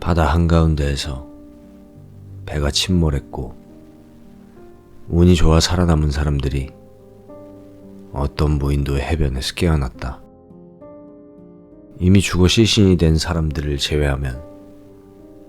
바다 한가운데에서 배가 침몰했고 운이 좋아 살아남은 사람들이 어떤 무인도의 해변에서 깨어났다. 이미 죽어 시신이 된 사람들을 제외하면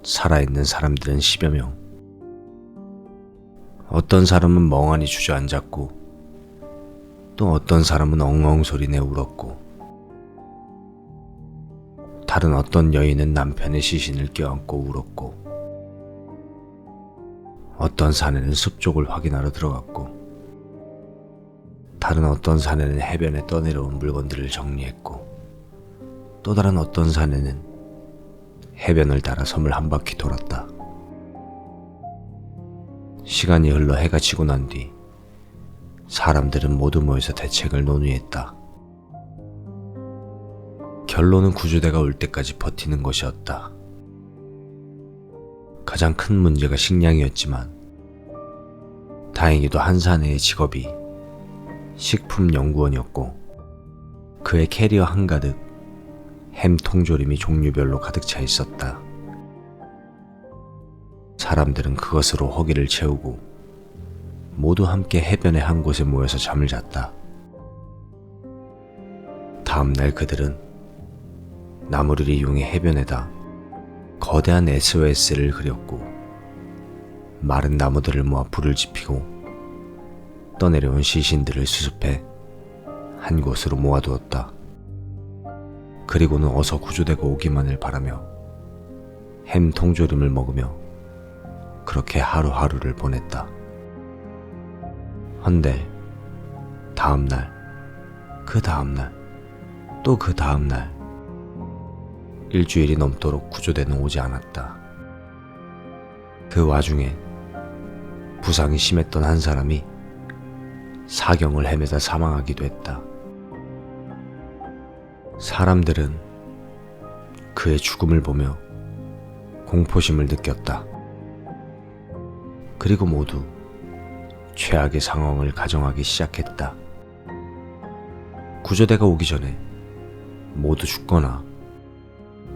살아있는 사람들은 10여 명. 어떤 사람은 멍하니 주저앉았고 또 어떤 사람은 엉엉 소리내 울었고 다른 어떤 여인은 남편의 시신을 껴안고 울었고 어떤 사내는 숲쪽을 확인하러 들어갔고 다른 어떤 사내는 해변에 떠내려온 물건들을 정리했고 또 다른 어떤 사내는 해변을 따라 섬을 한 바퀴 돌았다. 시간이 흘러 해가 지고 난 뒤 사람들은 모두 모여서 대책을 논의했다. 결론은 구조대가 올 때까지 버티는 것이었다. 가장 큰 문제가 식량이었지만 다행히도 한 사내의 직업이 식품연구원이었고 그의 캐리어 한가득 햄 통조림이 종류별로 가득 차 있었다. 사람들은 그것으로 허기를 채우고 모두 함께 해변의 한 곳에 모여서 잠을 잤다. 다음 날 그들은 나무를 이용해 해변에다 거대한 SOS를 그렸고 마른 나무들을 모아 불을 지피고 떠내려온 시신들을 수습해 한 곳으로 모아두었다. 그리고는 어서 구조대가 오기만을 바라며 햄 통조림을 먹으며 그렇게 하루하루를 보냈다. 헌데 다음날, 그 다음날, 또 그 다음날 일주일이 넘도록 구조대는 오지 않았다. 그 와중에 부상이 심했던 한 사람이 사경을 헤매다 사망하기도 했다. 사람들은 그의 죽음을 보며 공포심을 느꼈다. 그리고 모두 최악의 상황을 가정하기 시작했다. 구조대가 오기 전에 모두 죽거나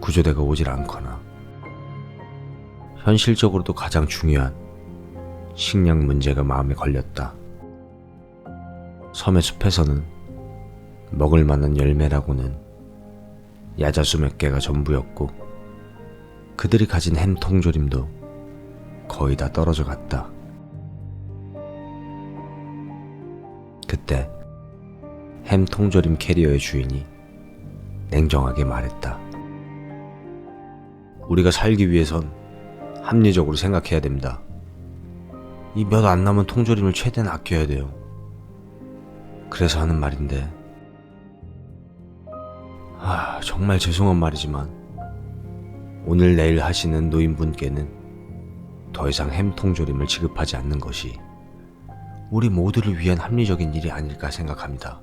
구조대가 오질 않거나 현실적으로도 가장 중요한 식량 문제가 마음에 걸렸다. 섬의 숲에서는 먹을 만한 열매라고는 야자수 몇 개가 전부였고 그들이 가진 햄 통조림도 거의 다 떨어져 갔다. 그때 햄 통조림 캐리어의 주인이 냉정하게 말했다. 우리가 살기 위해선 합리적으로 생각해야 됩니다. 이 몇 안 남은 통조림을 최대한 아껴야 돼요. 그래서 하는 말인데 정말 죄송한 말이지만 오늘 내일 하시는 노인분께는 더 이상 햄 통조림을 지급하지 않는 것이 우리 모두를 위한 합리적인 일이 아닐까 생각합니다.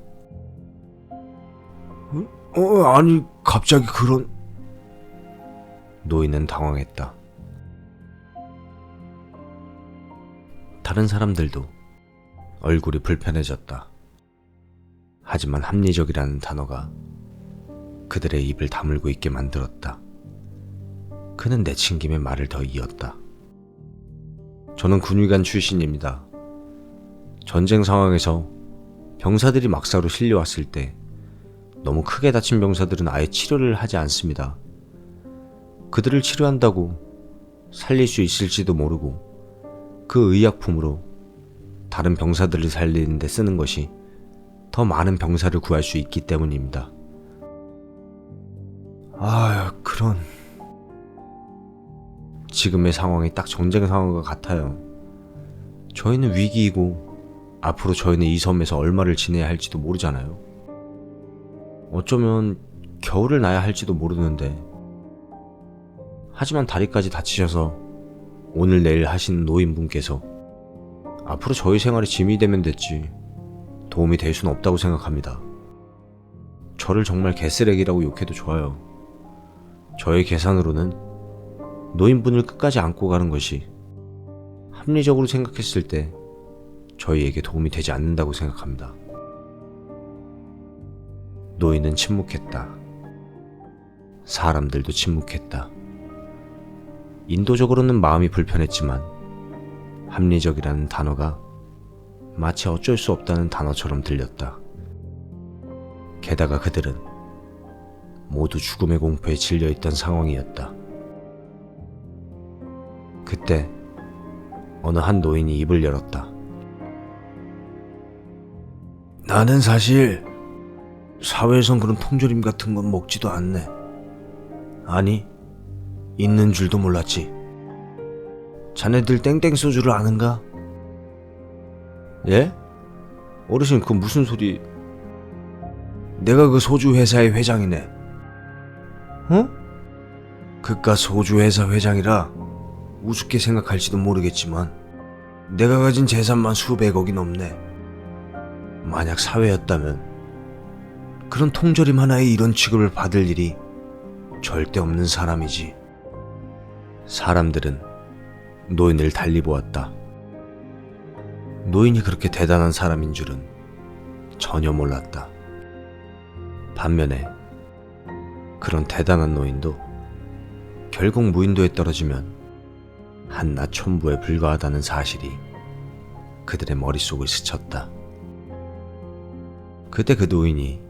아니 갑자기 그런... 노인은 당황했다. 다른 사람들도 얼굴이 불편해졌다. 하지만 합리적이라는 단어가 그들의 입을 다물고 있게 만들었다. 그는 내친김에 말을 더 이었다. 저는 군의관 출신입니다. 전쟁 상황에서 병사들이 막사로 실려왔을 때 너무 크게 다친 병사들은 아예 치료를 하지 않습니다. 그들을 치료한다고 살릴 수 있을지도 모르고 그 의약품으로 다른 병사들을 살리는 데 쓰는 것이 더 많은 병사를 구할 수 있기 때문입니다. 그런... 지금의 상황이 딱 전쟁 상황과 같아요. 저희는 위기이고 앞으로 저희는 이 섬에서 얼마를 지내야 할지도 모르잖아요. 어쩌면 겨울을 나야 할지도 모르는데 하지만 다리까지 다치셔서 오늘 내일 하시는 노인분께서 앞으로 저희 생활에 짐이 되면 됐지 도움이 될 수는 없다고 생각합니다. 저를 정말 개쓰레기라고 욕해도 좋아요. 저의 계산으로는 노인분을 끝까지 안고 가는 것이 합리적으로 생각했을 때 저희에게 도움이 되지 않는다고 생각합니다. 노인은 침묵했다. 사람들도 침묵했다. 인도적으로는 마음이 불편했지만 합리적이라는 단어가 마치 어쩔 수 없다는 단어처럼 들렸다. 게다가 그들은 모두 죽음의 공포에 질려있던 상황이었다. 그때 어느 한 노인이 입을 열었다. 나는 사실 사회에선 그런 통조림 같은 건 먹지도 않네. 아니, 있는 줄도 몰랐지. 자네들 땡땡 소주를 아는가? 예? 어르신, 그 무슨 소리? 내가 그 소주 회사의 회장이네. 어? 그깟 소주 회사 회장이라 우습게 생각할지도 모르겠지만 내가 가진 재산만 수백억이 넘네. 만약 사회였다면 그런 통조림 하나에 이런 취급을 받을 일이 절대 없는 사람이지. 사람들은 노인을 달리 보았다. 노인이 그렇게 대단한 사람인 줄은 전혀 몰랐다. 반면에 그런 대단한 노인도 결국 무인도에 떨어지면 한낱 촌부에 불과하다는 사실이 그들의 머릿속을 스쳤다. 그때 그 노인이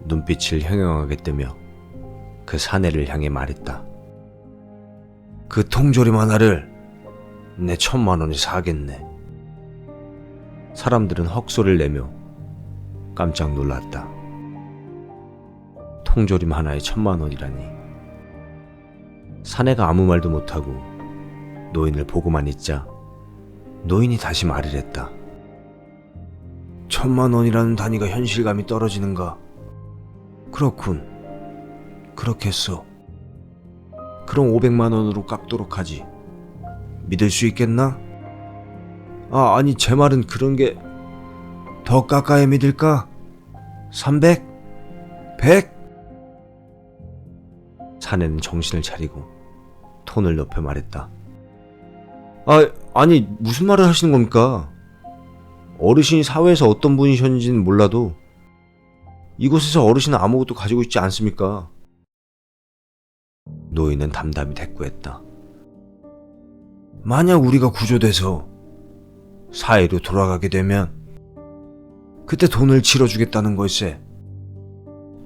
눈빛을 형형하게 뜨며 그 사내를 향해 말했다. 그 통조림 하나를 내 1,000,000원에 사겠네. 사람들은 헉소리를 내며 깜짝 놀랐다. 통조림 하나에 1,000,000원이라니. 사내가 아무 말도 못하고 노인을 보고만 있자 노인이 다시 말을 했다. 1,000,000원이라는 단위가 현실감이 떨어지는가? 그렇군. 그렇겠어. 그럼 500만원으로 깎도록 하지. 믿을 수 있겠나? 아니, 제 말은 그런 게... 더 깎아야 믿을까? 300? 100? 사내는 정신을 차리고 톤을 높여 말했다. 아니, 무슨 말을 하시는 겁니까? 어르신이 사회에서 어떤 분이셨는지는 몰라도 이곳에서 어르신은 아무것도 가지고 있지 않습니까? 노인은 담담히 대꾸했다. 만약 우리가 구조돼서 사회로 돌아가게 되면 그때 돈을 치러주겠다는 걸세.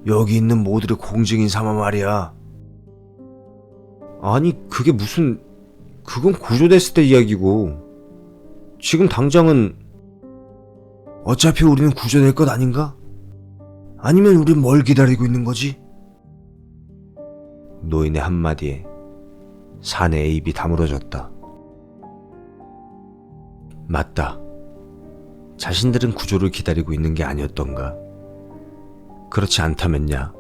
여기 있는 모두를 공증인 삼아 말이야. 아니, 그게 무슨... 그건 구조됐을 때 이야기고 지금 당장은... 어차피 우리는 구조될 것 아닌가? 아니면 우린 뭘 기다리고 있는 거지? 노인의 한마디에 사내의 입이 다물어졌다. 맞다. 자신들은 구조를 기다리고 있는 게 아니었던가? 그렇지 않다면야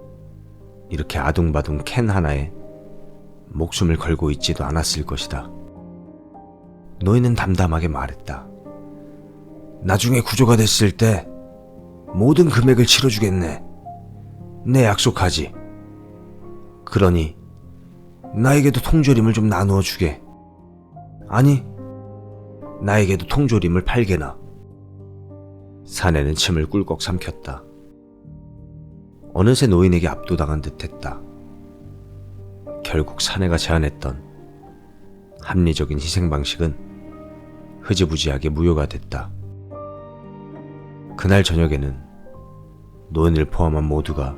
이렇게 아둥바둥 캔 하나에 목숨을 걸고 있지도 않았을 것이다. 노인은 담담하게 말했다. 나중에 구조가 됐을 때 모든 금액을 치러주겠네. 내 약속하지. 그러니 나에게도 통조림을 좀 나누어 주게. 아니, 나에게도 통조림을 팔게나. 사내는 침을 꿀꺽 삼켰다. 어느새 노인에게 압도당한 듯했다. 결국 사내가 제안했던 합리적인 희생 방식은 흐지부지하게 무효가 됐다. 그날 저녁에는 노인을 포함한 모두가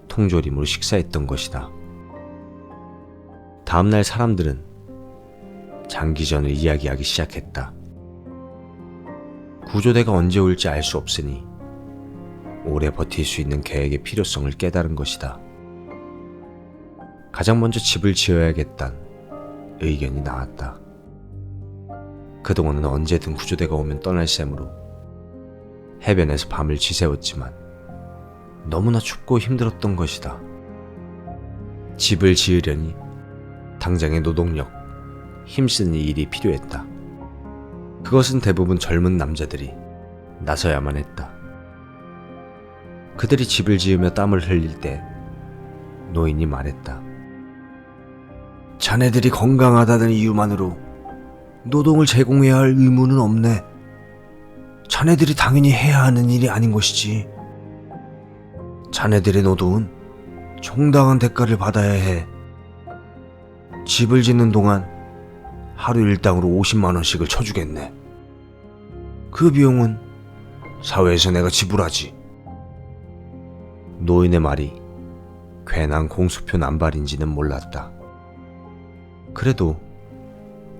통조림으로 식사했던 것이다. 다음날 사람들은 장기전을 이야기하기 시작했다. 구조대가 언제 올지 알 수 없으니 오래 버틸 수 있는 계획의 필요성을 깨달은 것이다. 가장 먼저 집을 지어야겠다는 의견이 나왔다. 그동안은 언제든 구조대가 오면 떠날 셈으로 해변에서 밤을 지새웠지만 너무나 춥고 힘들었던 것이다. 집을 지으려니 당장의 노동력, 힘쓰는 일이 필요했다. 그것은 대부분 젊은 남자들이 나서야만 했다. 그들이 집을 지으며 땀을 흘릴 때 노인이 말했다. 자네들이 건강하다는 이유만으로 노동을 제공해야 할 의무는 없네. 자네들이 당연히 해야 하는 일이 아닌 것이지. 자네들의 노동은 정당한 대가를 받아야 해. 집을 짓는 동안 하루 일당으로 50만 원씩을 쳐주겠네. 그 비용은 사회에서 내가 지불하지. 노인의 말이 괜한 공수표 남발인지는 몰랐다. 그래도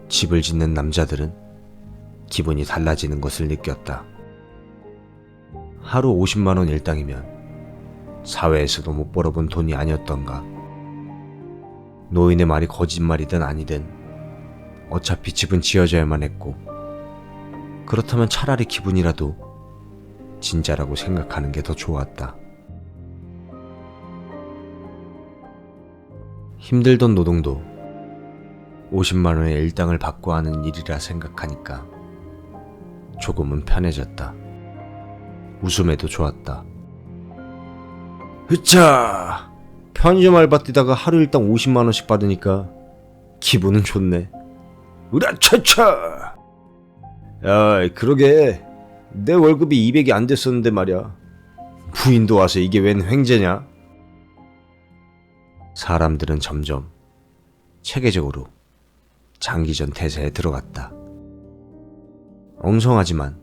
집을 짓는 남자들은 기분이 달라지는 것을 느꼈다. 하루 50만 원 일당이면 사회에서도 못 벌어본 돈이 아니었던가. 노인의 말이 거짓말이든 아니든 어차피 집은 지어져야만 했고, 그렇다면 차라리 기분이라도 진짜라고 생각하는 게 더 좋았다. 힘들던 노동도 50만 원의 일당을 받고 하는 일이라 생각하니까 조금은 편해졌다. 웃음에도 좋았다. 흐차! 편의점 알바 뛰다가 하루 일당 50만 원씩 받으니까 기분은 좋네. 으라차차! 야, 그러게 내 월급이 200이 안 됐었는데 말이야. 부인도 와서 이게 웬 횡재냐? 사람들은 점점 체계적으로 장기전 태세에 들어갔다. 엉성하지만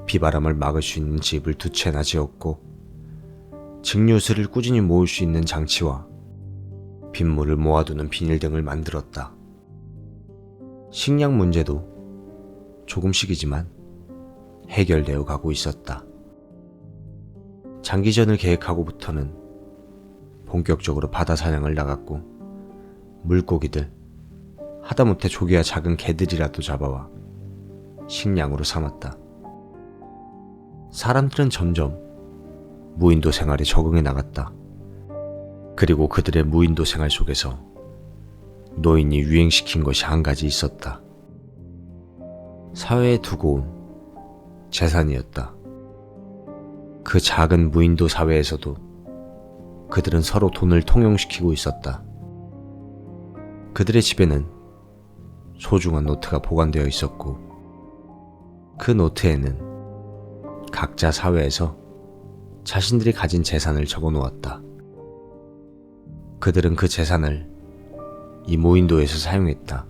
비바람을 막을 수 있는 집을 2채나 지었고, 증류수를 꾸준히 모을 수 있는 장치와 빗물을 모아두는 비닐 등을 만들었다. 식량 문제도 조금씩이지만 해결되어 가고 있었다. 장기전을 계획하고부터는 본격적으로 바다 사냥을 나갔고, 물고기들, 하다못해 조개와 작은 개들이라도 잡아와 식량으로 삼았다. 사람들은 점점 무인도 생활에 적응해 나갔다. 그리고 그들의 무인도 생활 속에서 노인이 유행시킨 것이 한 가지 있었다. 사회에 두고 온 재산이었다. 그 작은 무인도 사회에서도 그들은 서로 돈을 통용시키고 있었다. 그들의 집에는 소중한 노트가 보관되어 있었고, 그 노트에는 각자 사회에서 자신들이 가진 재산을 적어 놓았다. 그들은 그 재산을 이 무인도에서 사용했다.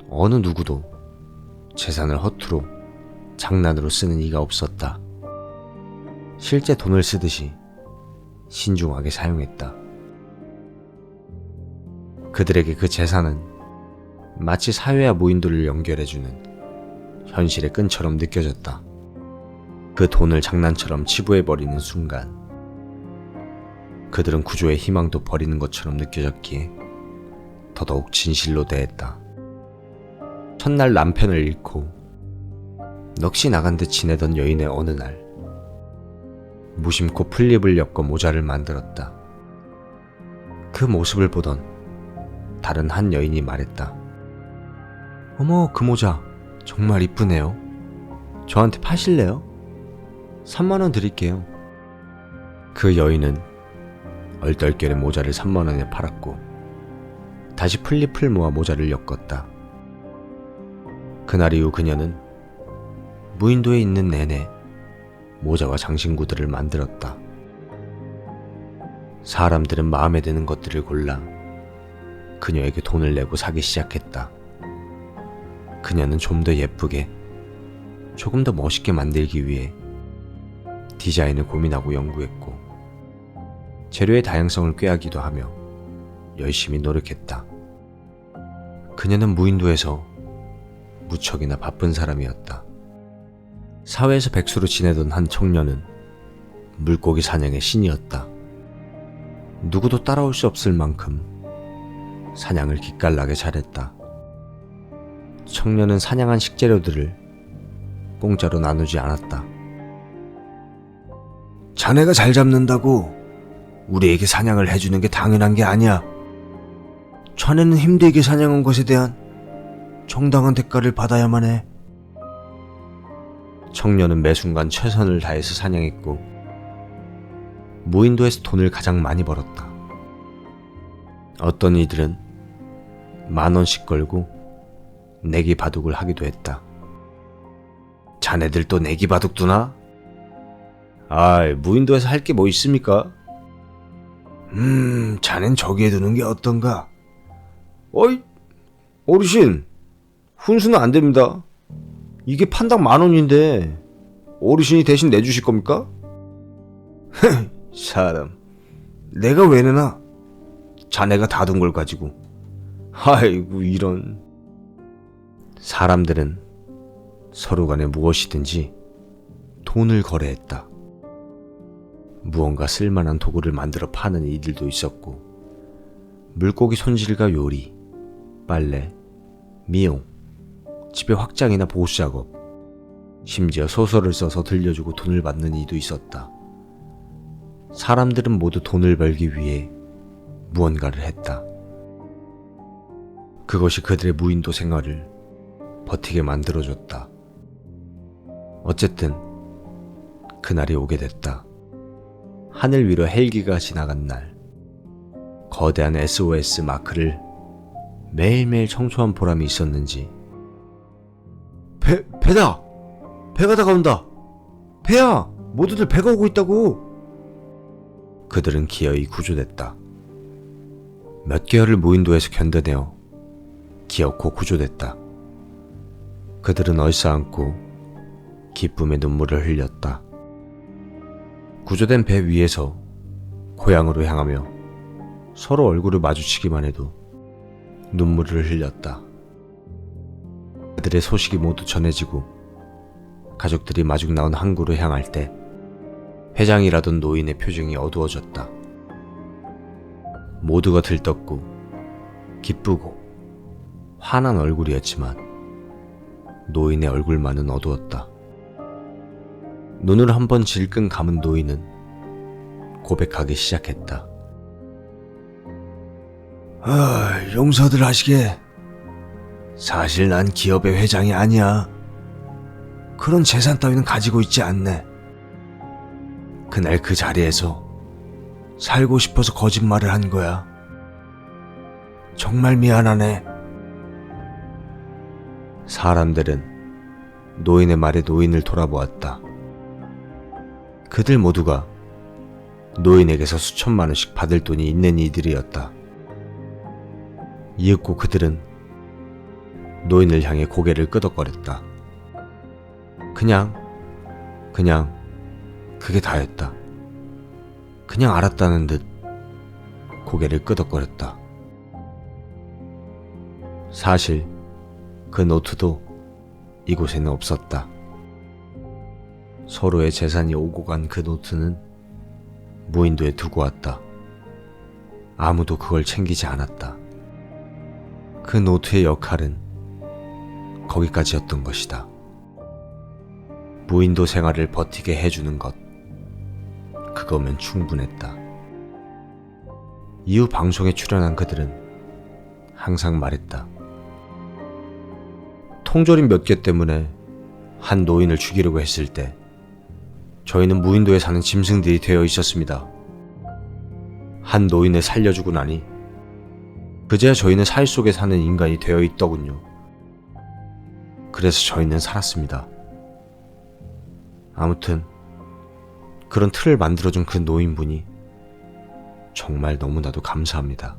어느 누구도 재산을 허투루 장난으로 쓰는 이가 없었다. 실제 돈을 쓰듯이 신중하게 사용했다. 그들에게 그 재산은 마치 사회와 무인도를 연결해주는 현실의 끈처럼 느껴졌다. 그 돈을 장난처럼 치부해버리는 순간 그들은 구조의 희망도 버리는 것처럼 느껴졌기에 더더욱 진실로 대했다. 첫날 남편을 잃고 넋이 나간 듯 지내던 여인의 어느 날, 무심코 플립을 엮어 모자를 만들었다. 그 모습을 보던 다른 한 여인이 말했다. 어머, 그 모자 정말 이쁘네요. 저한테 파실래요? 3만 원 드릴게요. 그 여인은 얼떨결에 모자를 3만 원에 팔았고 다시 플립을 모아 모자를 엮었다. 그날 이후 그녀는 무인도에 있는 내내 모자와 장신구들을 만들었다. 사람들은 마음에 드는 것들을 골라 그녀에게 돈을 내고 사기 시작했다. 그녀는 좀 더 예쁘게, 조금 더 멋있게 만들기 위해 디자인을 고민하고 연구했고, 재료의 다양성을 꾀하기도 하며 열심히 노력했다. 그녀는 무인도에서 무척이나 바쁜 사람이었다. 사회에서 백수로 지내던 한 청년은 물고기 사냥의 신이었다. 누구도 따라올 수 없을 만큼 사냥을 기깔나게 잘했다. 청년은 사냥한 식재료들을 공짜로 나누지 않았다. 자네가 잘 잡는다고 우리에게 사냥을 해주는 게 당연한 게 아니야. 자네는 힘들게 사냥한 것에 대한 정당한 대가를 받아야만 해. 청년은 매 순간 최선을 다해서 사냥했고 무인도에서 돈을 가장 많이 벌었다. 어떤 이들은 10,000원씩 걸고 내기 바둑을 하기도 했다. 자네들도 내기 바둑 두나? 아이, 무인도에서 할 게 뭐 있습니까? 자넨 저기에 두는 게 어떤가? 어이, 어르신, 훈수는 안 됩니다. 이게 판당 10,000원인데 어르신이 대신 내주실 겁니까? 사람, 내가 왜 내나? 자네가 다 둔 걸 가지고. 아이고 이런. 사람들은 서로 간에 무엇이든지 돈을 거래했다. 무언가 쓸만한 도구를 만들어 파는 이들도 있었고, 물고기 손질과 요리, 빨래, 미용, 집의 확장이나 보수 작업, 심지어 소설을 써서 들려주고 돈을 받는 이도 있었다. 사람들은 모두 돈을 벌기 위해 무언가를 했다. 그것이 그들의 무인도 생활을 버티게 만들어줬다. 어쨌든 그날이 오게 됐다. 하늘 위로 헬기가 지나간 날, 거대한 SOS 마크를 매일매일 청소한 보람이 있었는지, 배다! 배가 다가온다! 배야! 모두들 배가 오고 있다고! 그들은 기어이 구조됐다. 몇 개월을 무인도에서 견뎌내어 기어코 구조됐다. 그들은 얼싸안고 기쁨의 눈물을 흘렸다. 구조된 배 위에서 고향으로 향하며 서로 얼굴을 마주치기만 해도 눈물을 흘렸다. 그들의 소식이 모두 전해지고 가족들이 마중 나온 항구로 향할 때 회장이라던 노인의 표정이 어두워졌다. 모두가 들떴고 기쁘고 환한 얼굴이었지만 노인의 얼굴만은 어두웠다. 눈을 한번 질끈 감은 노인은 고백하기 시작했다. 용서들 하시게. 사실 난 기업의 회장이 아니야. 그런 재산 따위는 가지고 있지 않네. 그날 그 자리에서 살고 싶어서 거짓말을 한 거야. 정말 미안하네. 사람들은 노인의 말에 노인을 돌아보았다. 그들 모두가 노인에게서 수천만 원씩 받을 돈이 있는 이들이었다. 이윽고 그들은 노인을 향해 고개를 끄덕거렸다. 그냥 그게 다였다. 그냥 알았다는 듯 고개를 끄덕거렸다. 사실 그 노트도 이곳에는 없었다. 서로의 재산이 오고 간 그 노트는 무인도에 두고 왔다. 아무도 그걸 챙기지 않았다. 그 노트의 역할은 거기까지였던 것이다. 무인도 생활을 버티게 해주는 것, 그거면 충분했다. 이후 방송에 출연한 그들은 항상 말했다. 통조림 몇 개 때문에 한 노인을 죽이려고 했을 때 저희는 무인도에 사는 짐승들이 되어 있었습니다. 한 노인을 살려주고 나니 그제야 저희는 사회 속에 사는 인간이 되어 있더군요. 그래서 저희는 살았습니다. 아무튼 그런 틀을 만들어준 그 노인분이 정말 너무나도 감사합니다.